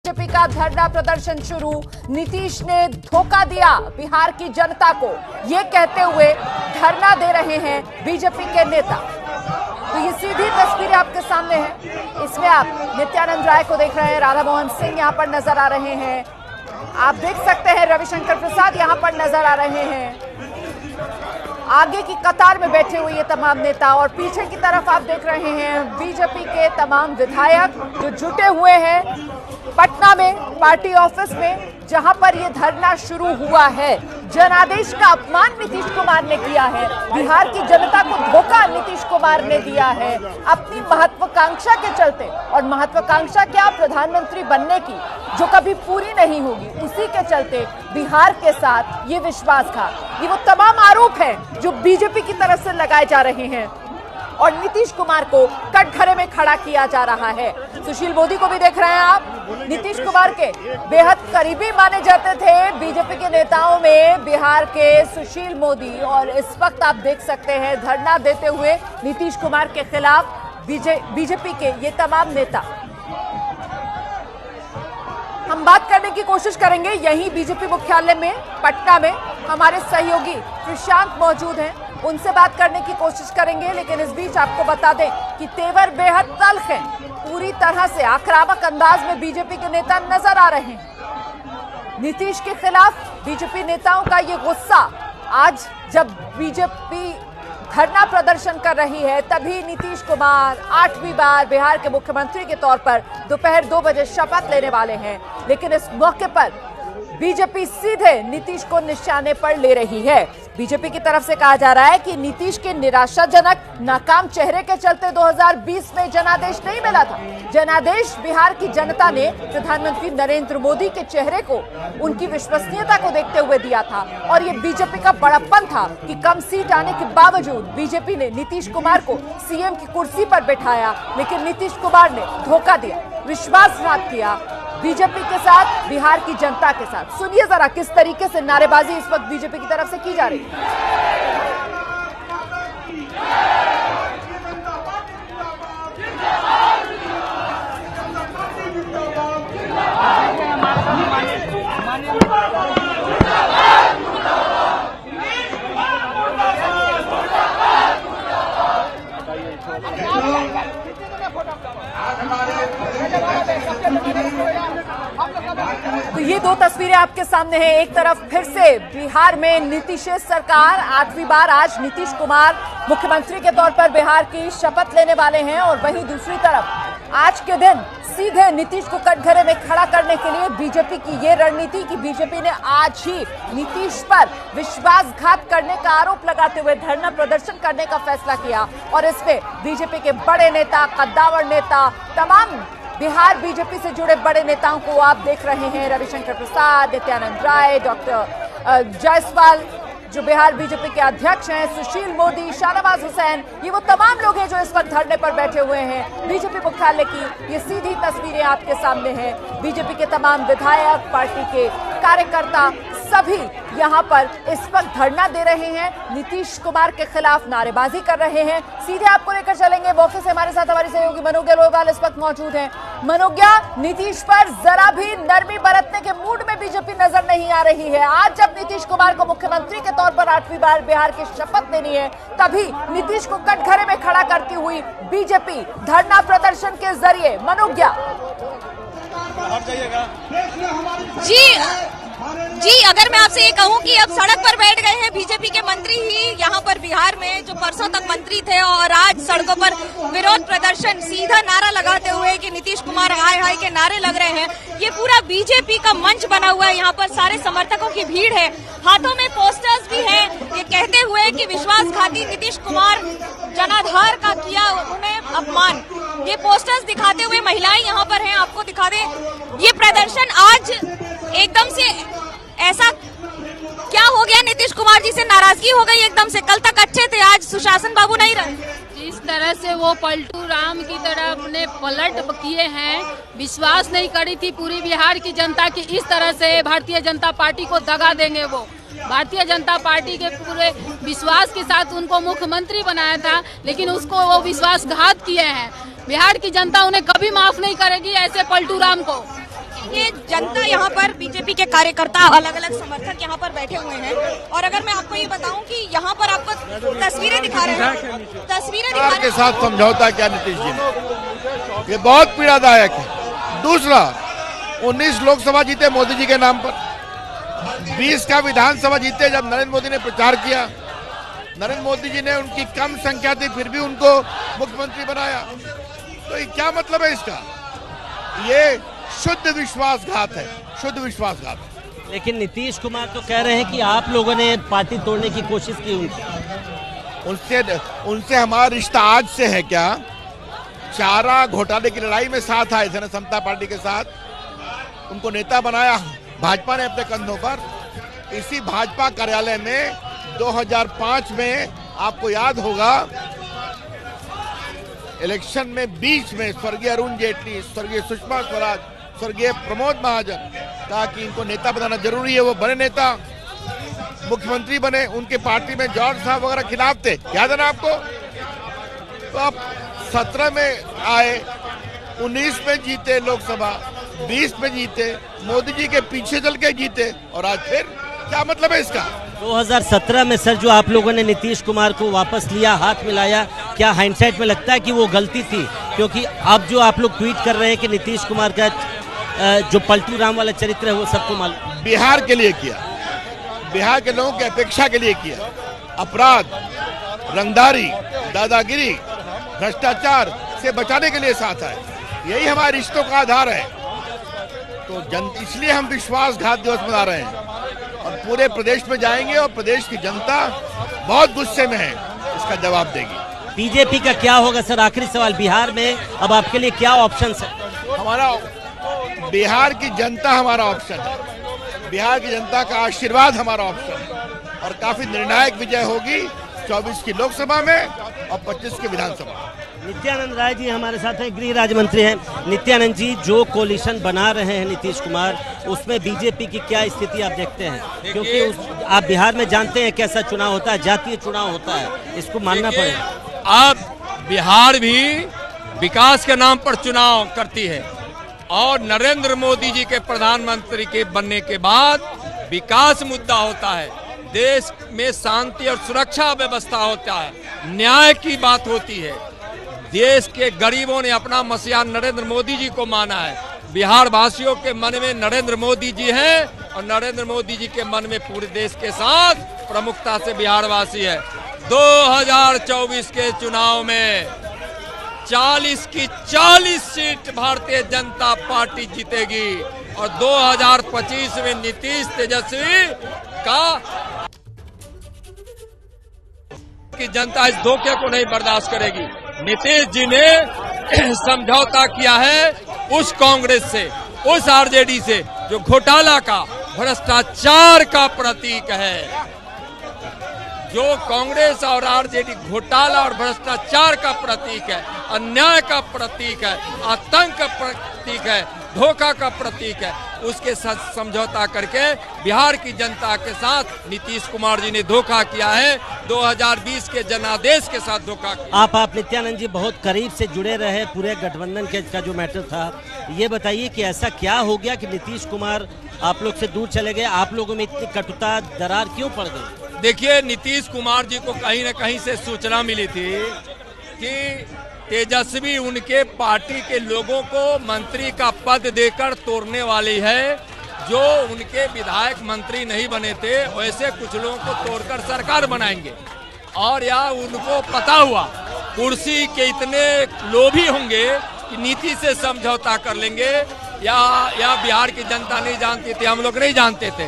BJP का धरना प्रदर्शन शुरू। नीतीश ने धोखा दिया बिहार की जनता को, ये कहते हुए धरना दे रहे हैं बीजेपी के नेता। तो ये सीधी तस्वीरें आपके सामने हैं। इसमें आप नित्यानंद राय को देख रहे हैं, राधा मोहन सिंह यहां पर नजर आ रहे हैं, आप देख सकते हैं रविशंकर प्रसाद यहां पर नजर आ रहे हैं। आगे की कतार में बैठे हुए ये तमाम नेता और पीछे की तरफ आप देख रहे हैं बीजेपी के तमाम विधायक जो जुटे हुए हैं पटना में पार्टी ऑफिस में, जहां पर यह धरना शुरू हुआ है। जनादेश का अपमान नीतीश कुमार ने किया है, बिहार की जनता को धोखा नीतीश कुमार ने दिया है अपनी महत्वाकांक्षा के चलते। और महत्वाकांक्षा क्या, प्रधानमंत्री बनने की, जो कभी पूरी नहीं होगी, उसी के चलते बिहार के साथ ये विश्वासघात, ये वो तमाम आरोप हैं जो बीजेपी की तरफ से लगाए जा रहे हैं और नीतीश कुमार को कटघरे में खड़ा किया जा रहा है। सुशील मोदी को भी देख रहे हैं आप, नीतीश कुमार के बेहद करीबी माने जाते थे बीजेपी के नेताओं में बिहार के सुशील मोदी, और इस वक्त आप देख सकते हैं धरना देते हुए नीतीश कुमार के खिलाफ बीजेपी के ये तमाम नेता। हम बात करने की कोशिश करेंगे यहीं बीजेपी मुख्यालय में पटना में, हमारे सहयोगी प्रशांत मौजूद हैं, उनसे बात करने की कोशिश करेंगे। लेकिन इस बीच आपको बता दें कि तेवर बेहद तल्ख है, पूरी तरह से आक्रामक अंदाज में बीजेपी के नेता नजर आ रहे हैं। नीतीश के खिलाफ बीजेपी नेताओं का ये गुस्सा, आज जब बीजेपी धरना प्रदर्शन कर रही है तभी नीतीश कुमार 8वीं बार बिहार के मुख्यमंत्री के तौर पर दोपहर 2 बजे शपथ लेने वाले हैं। लेकिन इस मौके पर बीजेपी सीधे नीतीश को निशाने पर ले रही है। बीजेपी की तरफ से कहा जा रहा है कि नीतीश के निराशाजनक नाकाम चेहरे के चलते 2020 में जनादेश नहीं मिला था। जनादेश बिहार की जनता ने प्रधानमंत्री नरेंद्र मोदी के चेहरे को, उनकी विश्वसनीयता को देखते हुए दिया था। और ये बीजेपी का बड़प्पन था कि कम सीट आने के बावजूद बीजेपी ने नीतीश कुमार को सीएम की कुर्सी पर बैठाया। लेकिन नीतीश कुमार ने धोखा दिया, विश्वासघात किया बीजेपी के साथ, बिहार की जनता के साथ। सुनिए जरा किस तरीके से नारेबाजी इस वक्त बीजेपी की तरफ से की जा रही है। तो ये दो तस्वीरें आपके सामने हैं। एक तरफ फिर से बिहार में नीतीश सरकार 8वीं बार आज नीतीश कुमार मुख्यमंत्री के तौर पर बिहार की शपथ लेने वाले हैं, और वहीं दूसरी तरफ आज के दिन सीधे नीतीश को कटघरे में खड़ा करने के लिए बीजेपी की ये रणनीति कि बीजेपी ने आज ही नीतीश पर विश्वासघात करने का आरोप लगाते हुए धरना प्रदर्शन करने का फैसला किया। और इसमें बीजेपी के बड़े नेता, कद्दावर नेता, तमाम बिहार बीजेपी से जुड़े बड़े नेताओं को आप देख रहे हैं, रविशंकर प्रसाद, नित्यानंद राय, डॉक्टर जायसवाल जो बिहार बीजेपी के अध्यक्ष हैं, सुशील मोदी, शाहनवाज हुसैन, ये वो तमाम लोग हैं जो इस वक्त धरने पर बैठे हुए हैं। बीजेपी मुख्यालय की ये सीधी तस्वीरें आपके सामने हैं। बीजेपी के तमाम विधायक, पार्टी के कार्यकर्ता सभी यहाँ पर इस वक्त धरना दे रहे हैं, नीतीश कुमार के खिलाफ नारेबाजी कर रहे हैं। सीधे आपको लेकर चलेंगे मौके से, हमारे साथ हमारे सहयोगी मनोज्ञा लोहवाल इस वक्त मौजूद हैं। मनोज्ञा, नीतीश पर जरा भी नरमी बरतने के मूड में बीजेपी नजर नहीं आ रही है। आज जब नीतीश कुमार को मुख्यमंत्री के तौर पर 8वीं बार बिहार की शपथ लेनी है, तभी नीतीश को कटघरे में खड़ा करती हुई बीजेपी धरना प्रदर्शन के जरिए, मनोज्ञा। जी, अगर मैं आपसे ये कहूं कि अब सड़क पर बैठ गए हैं बीजेपी के मंत्री ही यहाँ पर बिहार में, जो परसों तक मंत्री थे और आज सड़कों पर विरोध प्रदर्शन, सीधा नारा लगाते हुए कि नीतीश कुमार हाय हाय के नारे लग रहे हैं। ये पूरा बीजेपी का मंच बना हुआ है, यहाँ पर सारे समर्थकों की भीड़ है, हाथों में पोस्टर्स भी हैं, ये कहते हुए कि विश्वासघाती नीतीश कुमार, जनाधार का किया उन्हें अपमान। ये पोस्टर्स दिखाते हुए महिलाएं यहाँ पर हैं, आपको दिखा दें। ये प्रदर्शन आज एकदम से ऐसा क्या हो गया, नीतीश कुमार जी से नाराजगी हो गई एकदम से? कल तक अच्छे थे, आज सुशासन बाबू नहीं रहे। जिस तरह से वो पलटू राम की तरह अपने पलट किए हैं, विश्वास नहीं करी थी पूरी बिहार की जनता की इस तरह से भारतीय जनता पार्टी को दगा देंगे। वो भारतीय जनता पार्टी के पूरे विश्वास के साथ उनको मुख्यमंत्री बनाया था, लेकिन उसको वो विश्वासघात किए हैं। बिहार की जनता उन्हें कभी माफ नहीं करेगी ऐसे पलटू राम को। ये जनता यहाँ पर बीजेपी के कार्यकर्ता अलग अलग समर्थक यहाँ पर बैठे हुए हैं। और अगर मैं आपको ये बताऊं कि यहाँ पर आपको तस्वीरें दिखा रहे हैं, सरकार के साथ समझौता किया नीतीश जी ने, ये बहुत पीड़ादायक है। दूसरा, 19 लोकसभा जीते मोदी जी के नाम पर, 20 का विधानसभा जीते जब नरेंद्र मोदी ने प्रचार किया। नरेंद्र मोदी जी ने, उनकी कम संख्या थी फिर भी उनको मुख्यमंत्री बनाया। तो ये क्या मतलब है इसका? ये शुद्ध विश्वासघात है, शुद्ध विश्वासघात। लेकिन नीतीश कुमार तो कह रहे हैं कि आप लोगों ने पार्टी तोड़ने की कोशिश की उनसे हमारा रिश्ता आज से है क्या? चारा घोटाले की लड़ाई में साथ आए थे ना समता पार्टी के साथ, उनको नेता बनाया भाजपा ने अपने कंधों पर। इसी भाजपा कार्यालय में 2005 में आपको याद होगा, इलेक्शन में बीच में स्वर्गीय अरुण जेटली, स्वर्गीय सुषमा स्वराज, स्वर्गीय प्रमोद महाजन कहा कि इनको नेता बनाना जरूरी है। वो बने नेता, मुख्यमंत्री बने। उनके पार्टी में जॉर्ज साहब वगैरह खिलाफ थे, याद है ना आपको? तो आप 17 में आए, 19 में जीते लोकसभा, 20 में जीते, मोदी जी के पीछे चल के जीते, और आज फिर क्या मतलब है इसका? 2017 में सर जो आप लोगों ने नीतीश कुमार को वापस लिया, हाथ मिलाया, क्या हाइंडसाइट में लगता है कि वो गलती थी? क्योंकि अब जो आप लोग ट्वीट कर रहे हैं कि नीतीश कुमार का जो पलटू राम वाला चरित्र है वो सबको मालूम। बिहार के लिए किया, बिहार के लोगों की अपेक्षा के लिए किया। अपराध, रंगदारी, दादागिरी, भ्रष्टाचार से बचाने के लिए साथ आए। यही हमारे रिश्तों का आधार है। तो इसलिए हम विश्वासघात दिवस मना रहे हैं और पूरे प्रदेश में जाएंगे और प्रदेश की जनता बहुत गुस्से में है, इसका जवाब देगी। बीजेपी का क्या होगा सर? आखिरी सवाल, बिहार में अब आपके लिए क्या ऑप्शन है? हमारा बिहार की जनता हमारा ऑप्शन है, बिहार की जनता का आशीर्वाद हमारा ऑप्शन है, और काफी निर्णायक विजय होगी 24 की लोकसभा में और 25 की विधानसभा। नित्यानंद राय जी हमारे साथ हैं, गृह राज्य मंत्री हैं। नित्यानंद जी, जो कोलिशन बना रहे हैं नीतीश कुमार, उसमें बीजेपी की क्या स्थिति आप देखते हैं? क्योंकि आप बिहार में जानते हैं कैसा चुनाव होता है, जातीय चुनाव होता है, इसको मानना पड़ेगा। अब बिहार भी विकास के नाम पर चुनाव करती है, और नरेंद्र मोदी जी के प्रधानमंत्री के बनने के बाद विकास मुद्दा होता है, देश में शांति और सुरक्षा व्यवस्था होता है, न्याय की बात होती है। देश के गरीबों ने अपना मसीहा नरेंद्र मोदी जी को माना है। बिहार वासियों के मन में नरेंद्र मोदी जी हैं, और नरेंद्र मोदी जी के मन में पूरे देश के साथ प्रमुखता से बिहार वासी है। 2024 के चुनाव में 40 की 40 सीट भारतीय जनता पार्टी जीतेगी, और 2025 में नीतीश तेजस्वी की जनता इस धोखे को नहीं बर्दाश्त करेगी। नीतीश जी ने समझौता किया है उस कांग्रेस से, उस आरजेडी से जो घोटाला का, भ्रष्टाचार का प्रतीक है। जो कांग्रेस और आरजेडी घोटाला और भ्रष्टाचार का प्रतीक है, अन्याय का प्रतीक है, आतंक का प्रतीक है, धोखा का प्रतीक है, उसके साथ समझौता करके बिहार की जनता के साथ नीतीश कुमार जी ने धोखा किया है। 2020 के जनादेश के साथ धोखा किया। आप नित्यानंद जी बहुत करीब से जुड़े रहे पूरे गठबंधन के का जो मैटर था, ये बताइए कि ऐसा क्या हो गया कि नीतीश कुमार आप लोग से दूर चले गए? आप लोगों में इतनी कटुता, दरार क्यों पड़ गई? देखिए, नीतीश कुमार जी को कहीं न कहीं से सूचना मिली थी कि तेजस्वी उनके पार्टी के लोगों को मंत्री का पद देकर तोड़ने वाली है। जो उनके विधायक मंत्री नहीं बने थे, वैसे कुछ लोगों को तोड़कर सरकार बनाएंगे। और या उनको पता हुआ कुर्सी के इतने लोभी होंगे कि नीति से समझौता कर लेंगे, या बिहार की जनता नहीं जानती थी, हम लोग नहीं जानते थे।